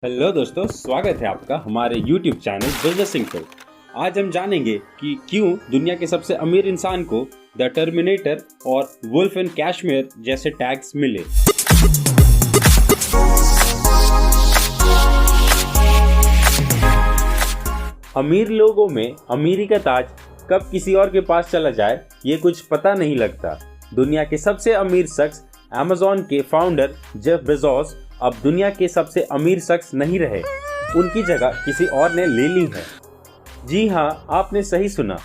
Hello दोस्तों, स्वागत है आपका हमारे YouTube चैनल बिजनेस सिंपल। आज हम जानेंगे कि क्यों दुनिया के सबसे अमीर इंसान को द टर्मिनेटर और वुल्फ एंड कैशमेयर जैसे टैग्स मिले। अमीर लोगों में अमीरी का ताज कब किसी और के पास चला जाए ये कुछ पता नहीं लगता। दुनिया के सबसे अमीर शख्स अमेज़न के फाउंडर जेफ बेजोस अब दुनिया के सबसे अमीर शख्स नहीं रहे, उनकी जगह किसी और ने ले ली है। जी हाँ, आपने सही सुना।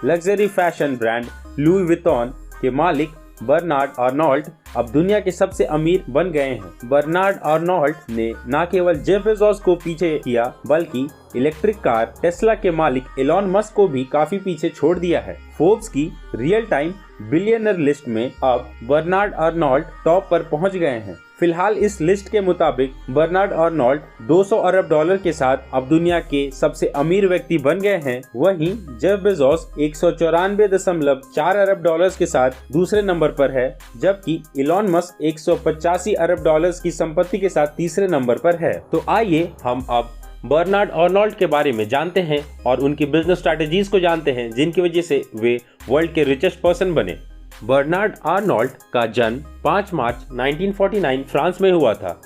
Luxury fashion brand Louis Vuitton के मालिक बर्नार्ड अर्नोल्ट अब दुनिया के सबसे अमीर बन गए हैं। बर्नार्ड अर्नोल्ट ने न केवल जेफ बेजोस को पीछे किया बल्कि इलेक्ट्रिक कार टेस्ला के मालिक एलन मस्क को भी काफी पीछे छोड़ दिया है। फोर्ब्स की रियल टाइम बिलियनर लिस्ट में अब बर्नार्ड अर्नोल्ट टॉप पर पहुंच गए हैं। फिलहाल इस लिस्ट के मुताबिक बर्नार्ड अर्नोल्ट 200 अरब डॉलर के साथ अब दुनिया के सबसे अमीर व्यक्ति बन गए हैं। वहीं जेफ बेजोस 194.4 अरब डॉलर्स के साथ दूसरे नंबर पर है, जबकि एलन मस्क 185 अरब डॉलर्स की संपत्ति के साथ तीसरे नंबर पर है। तो आइए हम अब बर्नार्ड अर्नोल्ट के बारे में जानते हैं और उनकी बिजनेस स्ट्रैटेजीज को जानते हैं जिनकी वजह से वे वर्ल्ड के रिचेस्ट पर्सन बने। बर्नार्ड अर्नोल्ट का जन्म 5 मार्च 1949 फ्रांस में हुआ था।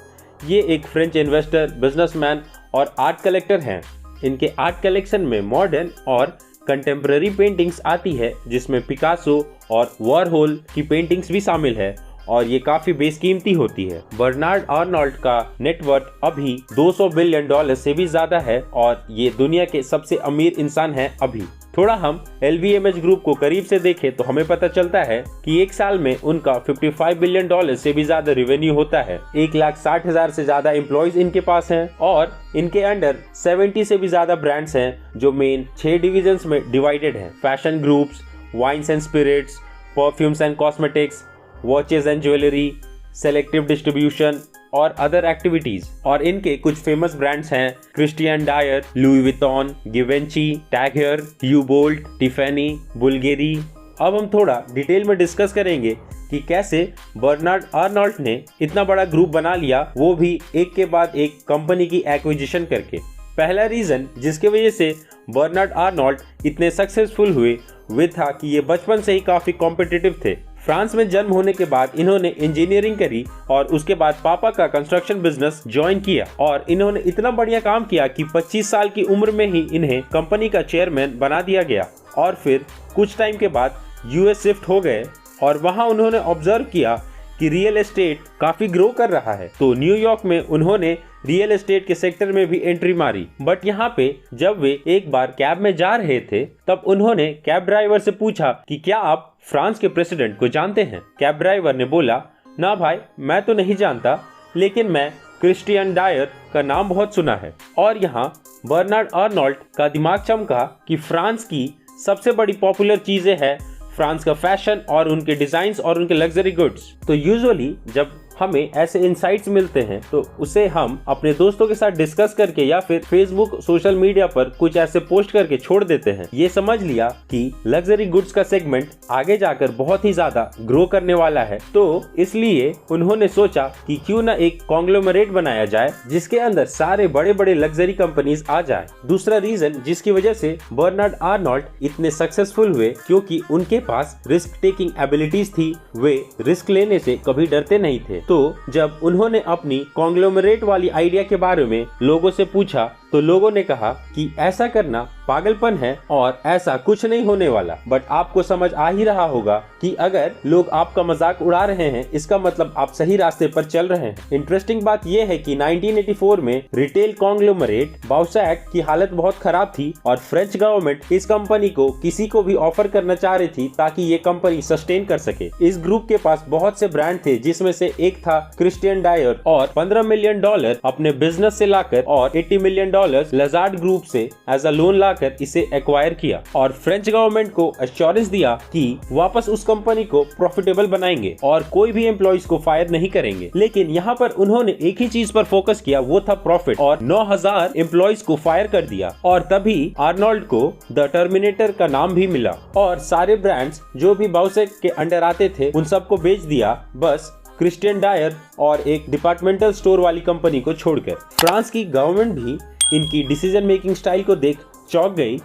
ये एक फ्रेंच इन्वेस्टर, बिजनेसमैन और आर्ट कलेक्टर हैं। इनके आर्ट कलेक्शन में मॉडर्न और कंटेम्प्रेरी पेंटिंग्स आती है, जिसमें पिकासो और वॉरहोल की पेंटिंग्स भी शामिल है और ये काफी बेशकीमती होती है। बर्नार्ड अर्नोल्ट का नेटवर्थ अभी 200 बिलियन डॉलर से भी ज्यादा है और ये दुनिया के सबसे अमीर इंसान हैं अभी। थोड़ा हम LVMH ग्रुप को करीब से देखें तो हमें पता चलता है कि एक साल में उनका 55 बिलियन डॉलर से भी ज्यादा रेवेन्यू होता है। 1,60,000 से ज्यादा एम्प्लॉइज इनके पास हैं और इनके अंडर 70 से भी ज्यादा ब्रांड्स हैं जो मेन 6 डिविजन्स में डिवाइडेड हैं। Fashion groups, wines and spirits, perfumes and cosmetics, watches and jewellery, selective distribution और अदर एक्टिविटीज। और इनके कुछ फेमस ब्रांड्स हैं Christian Dior, Louis Vuitton, Givenchy, Tag Heuer, Hublot, Tiffany, Bulgari. अब हम थोड़ा डिटेल में डिस्कस करेंगे कि कैसे बर्नार्ड अर्नोल्ट ने इतना बड़ा ग्रुप बना लिया, वो भी एक के बाद एक कंपनी की एक्विजिशन करके। पहला रीजन जिसकी वजह से बर्नार्ड अर्नोल्ट इतने सक्सेसफुल हुए वे था कि ये बचपन से ही काफी कॉम्पिटिटिव थे। फ्रांस में जन्म होने के बाद इन्होंने इंजीनियरिंग करी और उसके बाद पापा का कंस्ट्रक्शन बिजनेस ज्वाइन किया और इन्होंने इतना बढ़िया काम किया कि 25 साल की उम्र में ही इन्हें कंपनी का चेयरमैन बना दिया गया। और फिर कुछ टाइम के बाद US शिफ्ट हो गए और वहां उन्होंने ऑब्जर्व किया कि रियल एस्टेट काफी ग्रो कर रहा है, तो न्यूयॉर्क में उन्होंने रियल एस्टेट के सेक्टर में भी एंट्री मारी। बट यहाँ पे जब वे एक बार कैब में जा रहे थे तब उन्होंने कैब ड्राइवर से पूछा कि क्या आप फ्रांस के प्रेसिडेंट को जानते हैं। कैब ड्राइवर ने बोला, ना भाई, मैं तो नहीं जानता, लेकिन मैं क्रिस्टियन डायर का नाम बहुत सुना है। और यहाँ बर्नार्ड अर्नोल्ट का दिमाग चमका कि फ्रांस की सबसे बड़ी पॉपुलर चीजें हैं फ्रांस का फैशन और उनके डिजाइन्स और उनके लग्जरी गुड्स। तो यूजुअली जब हमें ऐसे इंसाइट्स मिलते हैं तो उसे हम अपने दोस्तों के साथ डिस्कस करके या फिर फेसबुक, सोशल मीडिया पर कुछ ऐसे पोस्ट करके छोड़ देते हैं। ये समझ लिया कि लग्जरी गुड्स का सेगमेंट आगे जाकर बहुत ही ज्यादा ग्रो करने वाला है, तो इसलिए उन्होंने सोचा कि क्यों ना एक कॉन्ग्लोमरेट बनाया जाए जिसके अंदर सारे बड़े बड़े लग्जरी कंपनीज आ जाए। दूसरा रीजन जिसकी वजह से बर्नार्ड अर्नोल्ट इतने सक्सेसफुल हुए क्योंकि उनके पास रिस्क टेकिंग एबिलिटीज थी। वे रिस्क लेने से कभी डरते नहीं थे। तो जब उन्होंने अपनी कॉन्ग्लोमरेट वाली आइडिया के बारे में लोगों से पूछा तो लोगों ने कहा कि ऐसा करना पागलपन है और ऐसा कुछ नहीं होने वाला। बट आपको समझ आ ही रहा होगा कि अगर लोग आपका मजाक उड़ा रहे हैं इसका मतलब आप सही रास्ते पर चल रहे हैं। इंटरेस्टिंग बात यह है कि 1984 में रिटेल कॉन्ग्लोमरेट बाउसैक की हालत बहुत खराब थी और फ्रेंच गवर्नमेंट इस कंपनी को किसी को भी ऑफर करना चाह रही थी ताकि ये कंपनी सस्टेन कर सके। इस ग्रुप के पास बहुत से ब्रांड थे जिसमें से एक था क्रिस्टियन डायर और $15 मिलियन अपने बिजनेस से लाकर और $80 मिलियन लजार्ड ग्रुप से एज अ लोन लाकर इसे एक्वायर किया और फ्रेंच गवर्नमेंट को एश्योरेंस दिया कि वापस उस कंपनी को प्रॉफिटेबल बनाएंगे और कोई भी एम्प्लॉइज को फायर नहीं करेंगे। लेकिन यहाँ पर उन्होंने एक ही चीज पर फोकस किया, वो था प्रॉफिट, और 9,000 एम्प्लॉइज को फायर कर दिया और तभी अर्नोल्ट को द टर्मिनेटर का नाम भी मिला और सारे ब्रांड्स जो भी बाउसेक के अंडर आते थे उन सबको बेच दिया। बस क्रिस्टियन डायर और एक डिपार्टमेंटल स्टोर वाली कंपनी को छोड़कर। फ्रांस की गवर्नमेंट भी इनकी डिसीजन मेकिंग स्टाइल को देख चौंक गई,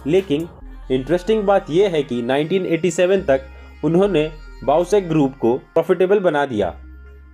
लेकिन इंटरेस्टिंग बात यह है कि 1987 तक उन्होंने बाउसेक ग्रुप को प्रॉफिटेबल बना दिया।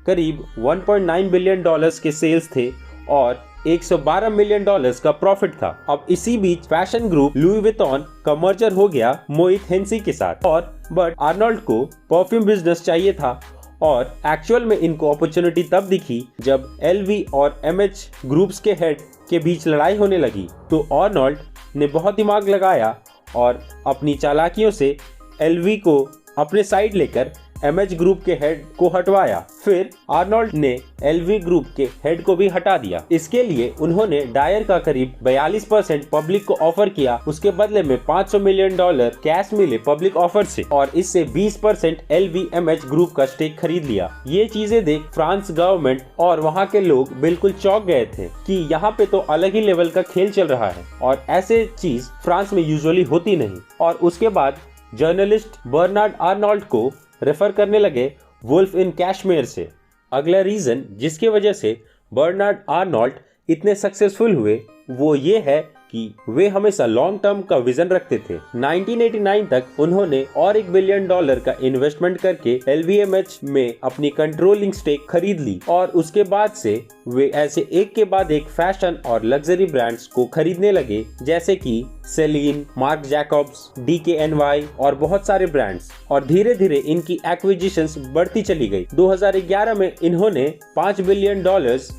करीब 1.9 बिलियन डॉलर्स के सेल्स थे और 112 मिलियन डॉलर्स का प्रॉफिट था। अब इसी बीच फैशन ग्रुप लुई विटॉन का मर्जर हो गया मोहित हेंसी के साथ, और बट आर्नोल्ड को परफ्यूम बिजनेस चाहिए था और एक्चुअल में इनको अपॉर्चुनिटी तब दिखी जब एलवी और एमएच ग्रुप्स के हेड के बीच लड़ाई होने लगी। तो आर्नोल्ड ने बहुत दिमाग लगाया और अपनी चालाकियों से एलवी को अपने साइड लेकर एमएच ग्रुप के हेड को हटवाया। फिर आर्नोल्ड ने एलवी ग्रुप के हेड को भी हटा दिया। इसके लिए उन्होंने डायर का करीब 42% पब्लिक को ऑफर किया। उसके बदले में 500 मिलियन डॉलर कैश मिले पब्लिक ऑफर से, और इससे 20% एलवीएमएच ग्रुप का स्टेक खरीद लिया। ये चीजें देख फ्रांस गवर्नमेंट और वहाँ के लोग बिल्कुल चौंक गए थे कि यहाँ पे तो अलग ही लेवल का खेल चल रहा है और ऐसे चीज फ्रांस में यूजुअली होती नहीं। और उसके बाद जर्नलिस्ट बर्नार्ड आर्नोल्ड को रेफर करने लगे वुल्फ इन कैशमेयर से। अगला रीजन जिसकी वजह से बर्नार्ड आर्नोल्ड इतने सक्सेसफुल हुए वो ये है कि वे हमेशा लॉन्ग टर्म का विजन रखते थे। 1989 तक उन्होंने और $1 बिलियन का इन्वेस्टमेंट करके एलवीएमएच में अपनी कंट्रोलिंग स्टेक खरीद ली, और उसके बाद से वे ऐसे एक के बाद एक फैशन और लग्जरी ब्रांड्स को खरीदने लगे, जैसे कि सेलिन, मार्क जैकब्स, DKNY और बहुत सारे ब्रांड्स। और धीरे धीरे इनकी एक्विजिशंस बढ़ती चली गई। 2011 में इन्होंने $5 बिलियन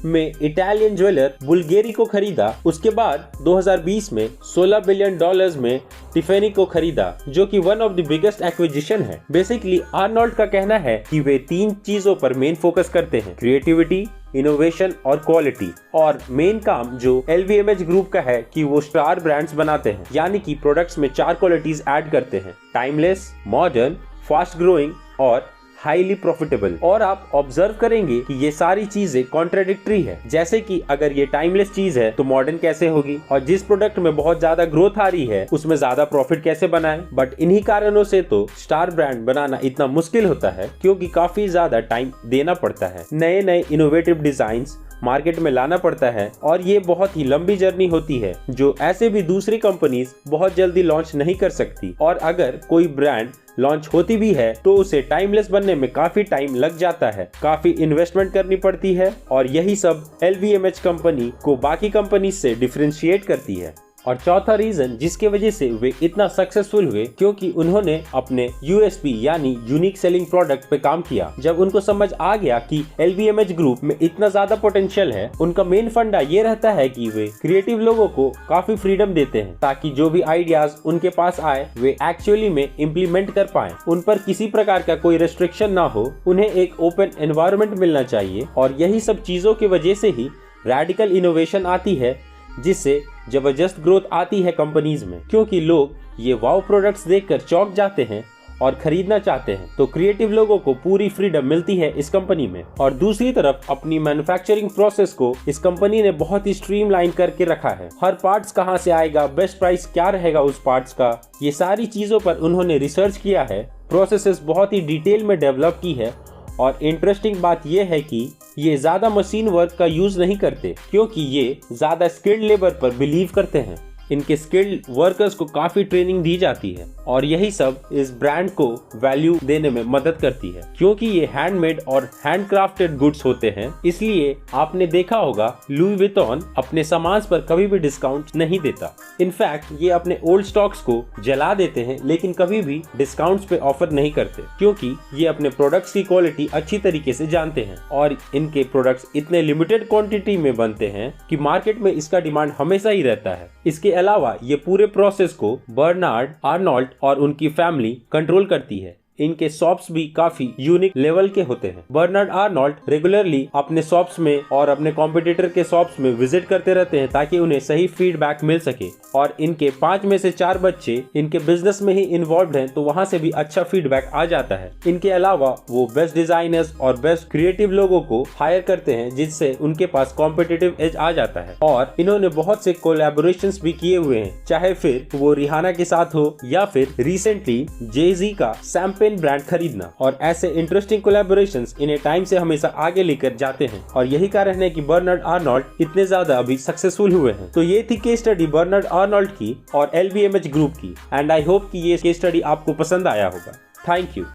में इटालियन ज्वेलर बुल्गारी को खरीदा। उसके बाद 2020 में $16 बिलियन में टिफेनी को खरीदा, जो कि one of the biggest acquisition है। बेसिकली आर्नोल्ड का कहना है कि वे 3 चीजों पर मेन फोकस करते हैं: क्रिएटिविटी, इनोवेशन और क्वालिटी। और मेन काम जो एलवीएमएच ग्रुप का है कि वो स्टार ब्रांड्स बनाते हैं, यानी कि प्रोडक्ट्स में 4 क्वालिटीज ऐड करते हैं: टाइमलेस, मॉडर्न, फास्ट ग्रोइंग और हाईली प्रॉफिटेबल। और आप ऑब्जर्व करेंगे कि ये सारी चीजें कॉन्ट्राडिक्टरी है। जैसे कि अगर ये टाइमलेस चीज है तो मॉडर्न कैसे होगी, और जिस प्रोडक्ट में बहुत ज्यादा ग्रोथ आ रही है उसमें ज्यादा प्रॉफिट कैसे बनाएं। बट इन्हीं कारणों से तो स्टार ब्रांड बनाना इतना मुश्किल होता है, क्योंकि काफी ज्यादा टाइम देना पड़ता है, नए नए इनोवेटिव डिजाइन्स मार्केट में लाना पड़ता है, और ये बहुत ही लंबी जर्नी होती है जो ऐसे भी दूसरी कंपनीज बहुत जल्दी लॉन्च नहीं कर सकती। और अगर कोई ब्रांड लॉन्च होती भी है तो उसे टाइमलेस बनने में काफी टाइम लग जाता है, काफी इन्वेस्टमेंट करनी पड़ती है, और यही सब एलवीएमएच कंपनी को बाकी कंपनी से डिफरेंशिएट करती है। और चौथा रीजन जिसके वजह से वे इतना सक्सेसफुल हुए, क्योंकि उन्होंने अपने यूएसपी यानी यूनिक सेलिंग प्रोडक्ट पे काम किया। जब उनको समझ आ गया कि एलवीएमएच ग्रुप में इतना ज्यादा पोटेंशियल है, उनका मेन फंडा ये रहता है कि वे क्रिएटिव लोगों को काफी फ्रीडम देते हैं, ताकि जो भी आइडियाज उनके पास आए वे एक्चुअली में इम्प्लीमेंट कर पाए। उन पर किसी प्रकार का कोई रेस्ट्रिक्शन ना हो, उन्हें एक ओपन एनवायरनमेंट मिलना चाहिए। और यही सब चीजों की वजह से ही रेडिकल इनोवेशन आती है, जिससे जबरदस्त ग्रोथ आती है कंपनीज में, क्योंकि लोग ये वाव प्रोडक्ट्स देखकर चौंक जाते हैं और खरीदना चाहते हैं। तो क्रिएटिव लोगों को पूरी फ्रीडम मिलती है इस कंपनी में। और दूसरी तरफ अपनी मैन्युफैक्चरिंग प्रोसेस को इस कंपनी ने बहुत ही स्ट्रीमलाइन करके रखा है। हर पार्ट्स कहां से आएगा, बेस्ट प्राइस क्या रहेगा उस पार्ट्स का, ये सारी चीजों पर उन्होंने रिसर्च किया है, प्रोसेसेस बहुत ही डिटेल में डेवलप की है। और इंटरेस्टिंग बात यह है कि ये ज्यादा मशीन वर्क का यूज नहीं करते, क्योंकि ये ज्यादा स्किल्ड लेबर पर बिलीव करते हैं। इनके स्किल्ड वर्कर्स को काफी ट्रेनिंग दी जाती है, और यही सब इस ब्रांड को वैल्यू देने में मदद करती है। क्योंकि ये हैंडमेड और हैंडक्राफ्टेड गुड्स होते हैं, इसलिए आपने देखा होगा लुई विटॉन अपने सामान पर कभी भी डिस्काउंट नहीं देता। इनफैक्ट ये अपने ओल्ड स्टॉक्स को जला देते हैं, लेकिन कभी भी डिस्काउंट्स पे ऑफर नहीं करते, क्योंकि ये अपने प्रोडक्ट्स की क्वालिटी अच्छी तरीके से जानते हैं। और इनके प्रोडक्ट्स इतने लिमिटेड क्वांटिटी में बनते हैं कि मार्केट में इसका डिमांड हमेशा ही रहता है। इसके अलावा ये पूरे प्रोसेस को बर्नार्ड आर्नोल्ड और उनकी फैमिली कंट्रोल करती है। इनके शॉप्स भी काफी यूनिक लेवल के होते हैं। बर्नार्ड आर्नोल्ड रेगुलरली अपने शॉप्स में और अपने कॉम्पिटिटर के शॉप्स में विजिट करते रहते हैं, ताकि उन्हें सही फीडबैक मिल सके। और इनके 5 में से 4 बच्चे इनके बिजनेस में ही इन्वॉल्व हैं, तो वहां से भी अच्छा फीडबैक आ जाता है। इनके अलावा वो बेस्ट डिजाइनर्स और बेस्ट क्रिएटिव लोगों को हायर करते हैं, जिससे उनके पास कॉम्पिटिटिव एज आ जाता है। और इन्होंने बहुत से कोलैबोरेशंस भी किए हुए हैं, चाहे फिर वो रिहाना के साथ हो या फिर रिसेंटली जे-ज़ी का शैंपेन डोमेन ब्रांड खरीदना। और ऐसे इंटरेस्टिंग कोलैबोरेशंस इन्हें टाइम से हमेशा आगे लेकर जाते हैं और यही कारण है कि बर्नार्ड आर्नोल्ड इतने ज्यादा अभी सक्सेसफुल हुए हैं। तो ये थी केस स्टडी बर्नार्ड आर्नोल्ड की और LVMH ग्रुप की, एंड आई होप कि ये केस स्टडी आपको पसंद आया होगा। Thank you.